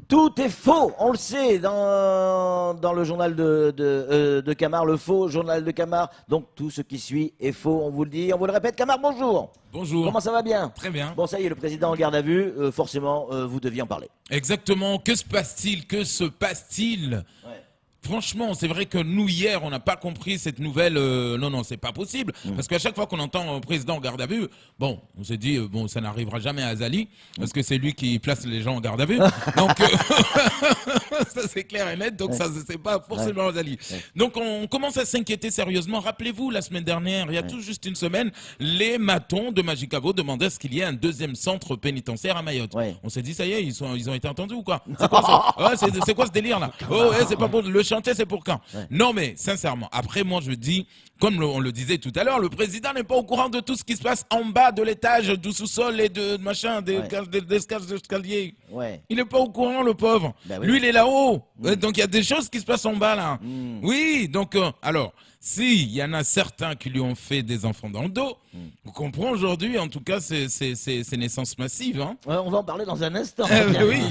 Tout est faux, on le sait, dans le journal de Camar, le faux journal de Camar. Donc tout ce qui suit est faux, on vous le dit, on vous le répète. Camar, bonjour. Bonjour. Comment ça va bien? Très bien. Bon, ça y est, le président en garde à vue, forcément, vous deviez en parler. Exactement. Que se passe-t-il? Que se passe-t-il? Ouais. Franchement, c'est vrai que nous, hier, on n'a pas compris cette nouvelle. Non, c'est pas possible. Parce qu'à chaque fois qu'on entend un président en garde à vue, bon, on s'est dit, bon, ça n'arrivera jamais à Azali, parce que c'est lui qui place les gens en garde à vue. Donc, ça c'est clair et net, donc ça, c'est pas forcément Azali. Donc, on commence à s'inquiéter sérieusement. Rappelez-vous, la semaine dernière, il y a tout juste une semaine, les matons de Magicavo demandaient à ce qu'il y ait un deuxième centre pénitentiaire à Mayotte. Ouais. On s'est dit, ça y est, ils ont été entendus ou quoi? C'est quoi ça? Ouais, c'est quoi ce délire là? Oh, ouais, c'est pas pour le chantier, c'est pour quand? Non, mais sincèrement, après, moi, je dis, comme on le disait tout à l'heure, le président n'est pas au courant de tout ce qui se passe en bas de l'étage, du sous-sol et de machin, des cages d'escalier. Ouais. Il n'est pas au courant, le pauvre. Ben oui. Lui, il est là-haut. Donc, il y a des choses qui se passent en bas, là. Oui, donc, alors, s'il y en a certains qui lui ont fait des enfants dans le dos, on comprend aujourd'hui, en tout cas, ces naissances massives. Hein. Ouais, on va en parler dans un instant. Oui.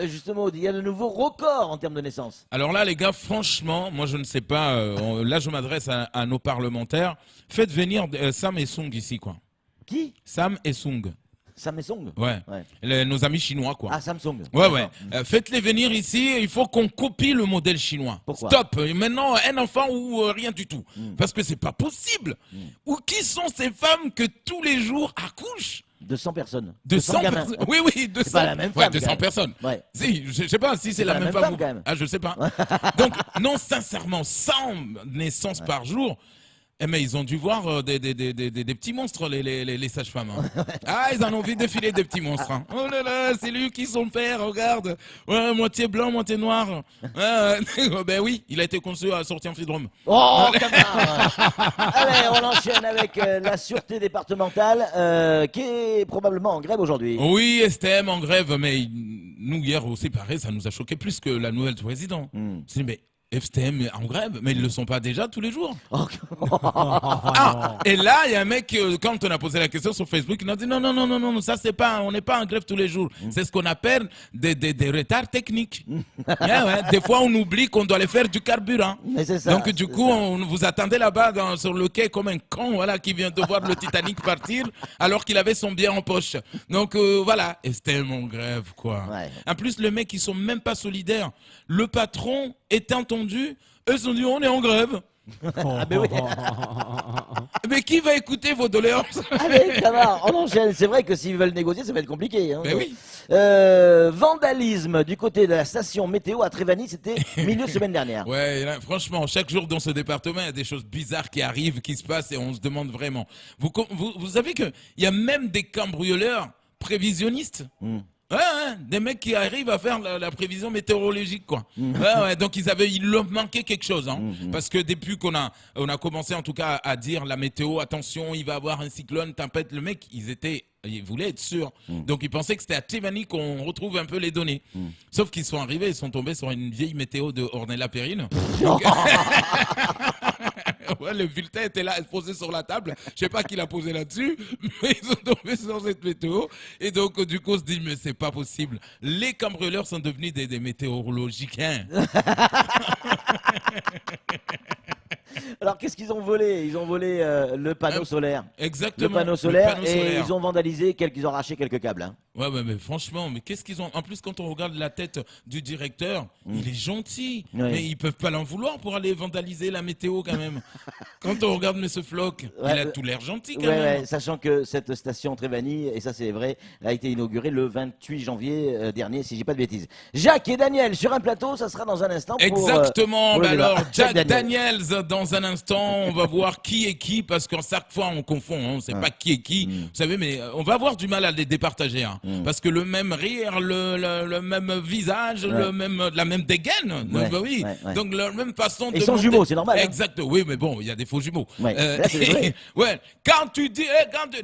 Justement, il y a de nouveaux records en termes de naissance. Alors là, les gars, franchement, moi, je ne sais pas. Là, je m'adresse à nos parlementaires. Faites venir Sam et Sung ici, quoi. Qui? Sam et Sung. Samsung. Ouais. Nos amis chinois, quoi. Ah, Samsung. Ouais. Faites-les venir ici. Il faut qu'on copie le modèle chinois. Pourquoi? Stop. Maintenant, un enfant ou rien du tout. Parce que c'est pas possible. Ou qui sont ces femmes que tous les jours accouchent? 200 personnes. 200 gamins. personnes. Oui, 200. C'est pas la même femme. Ouais, 200 personnes. Ouais. Si, je sais pas si c'est la même femme. Quand même. Ah, je sais pas. Donc, non, sincèrement, 100 naissances par jour. Eh mais ils ont dû voir des petits monstres, les sages-femmes. Hein. Ah, ils en ont envie de défiler des petits monstres. Hein. Oh là là, c'est lui qui son père, regarde. Ouais, moitié blanc, moitié noir. Ben oui, il a été conçu à sortir amphidrome. Oh, Camar. Allez, on enchaîne avec la sûreté départementale qui est probablement en grève aujourd'hui. Oui, STM en grève, mais nous, hier, aussi, pareil, ça nous a choqué plus que la nouvelle président. C'est mais FTM en grève, mais ils le sont pas déjà tous les jours. Ah, et là, il y a un mec, quand on a posé la question sur Facebook, il a dit non, ça c'est pas, on n'est pas en grève tous les jours. C'est ce qu'on appelle des retards techniques. Des fois, on oublie qu'on doit aller faire du carburant. Mais c'est ça, donc du coup, on vous attendait là-bas sur le quai comme un con, voilà, qui vient de voir le Titanic partir alors qu'il avait son billet en poche. Donc voilà, FTM en grève, quoi. Ouais. En plus, les mecs, ils sont même pas solidaires. Le patron est entendu, eux se sont dit on est en grève. Ah ben oui. Mais qui va écouter vos doléances? Allez, Camar, on enchaîne. C'est vrai que s'ils veulent négocier, ça va être compliqué. Hein. Ben oui. Vandalisme du côté de la station météo à Trévani, c'était milieu de semaine dernière. Ouais, là, franchement, chaque jour dans ce département, il y a des choses bizarres qui arrivent, qui se passent et on se demande vraiment. Vous savez qu'il y a même des cambrioleurs prévisionnistes. Des mecs qui arrivent à faire la prévision météorologique, quoi. Donc il leur manquait quelque chose, hein. Parce que depuis qu'on a commencé en tout cas à dire la météo, attention, il va y avoir un cyclone, tempête, le mec, ils voulaient être sûrs. Donc ils pensaient que c'était à Trévani qu'on retrouve un peu les données. Sauf qu'ils sont arrivés, ils sont tombés sur une vieille météo de Ornella-Périne. Donc... Ouais, le bulletin était là, posé sur la table. Je sais pas qui l'a posé là-dessus, mais ils sont tombés sur cette météo. Et donc, du coup, on se dit, mais c'est pas possible. Les cambrioleurs sont devenus des météorologiens. Alors, qu'est-ce qu'ils ont volé? Ils ont volé le panneau solaire. Exactement. Le panneau solaire et ils ont vandalisé, ils ont arraché quelques câbles. Hein. Ouais, mais franchement, mais qu'est-ce qu'ils ont? En plus, quand on regarde la tête du directeur, il est gentil. Ouais. Mais ils peuvent pas l'en vouloir pour aller vandaliser la météo quand même. Quand on regarde M. Floch, il a tout l'air gentil quand même. Sachant que cette station Trévani, et ça c'est vrai, a été inaugurée le 28 janvier dernier, si je dis pas de bêtises. Jacques et Daniel sur un plateau, ça sera dans un instant. Exactement. Alors, Jacques Daniels, dans un instant, on va voir qui est qui, parce qu'en chaque fois on confond, hein, on ne sait pas qui est qui. Vous savez, mais on va avoir du mal à les départager. Hein. Parce que le même rire, le même visage, la même dégaine. Donc, oui. Donc la même façon de. Ils sont jumeaux, c'est normal. Exact. Oui, mais bon, il y a des faux jumeaux. Là, c'est vrai. Quand tu dis,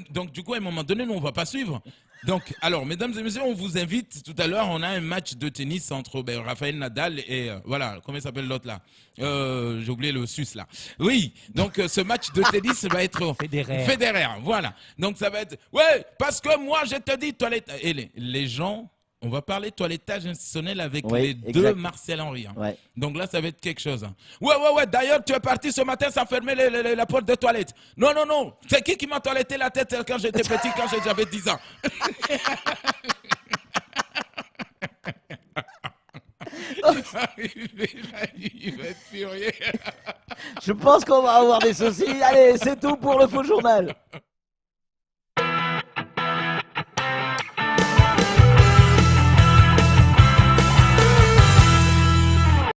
donc du coup, à un moment donné, nous on va pas suivre. Donc, alors, mesdames et messieurs, on vous invite. Tout à l'heure, on a un match de tennis entre Raphaël Nadal et voilà, comment il s'appelle l'autre là? J'ai oublié le Suisse là. Oui, donc ce match de tennis va être Federer. Voilà. Donc ça va être parce que moi je te dis toilette et les gens On va parler toilettage institutionnel avec Oui, les deux exact. Marcel Henry. Hein. Ouais. Donc là, ça va être quelque chose. Hein. Ouais. D'ailleurs, tu es parti ce matin sans fermer la porte de toilette. Non. C'est qui m'a toiletté la tête quand j'étais petit, quand j'avais 10 ans? Il va être furieux. Je pense qu'on va avoir des soucis. Allez, c'est tout pour le faux journal.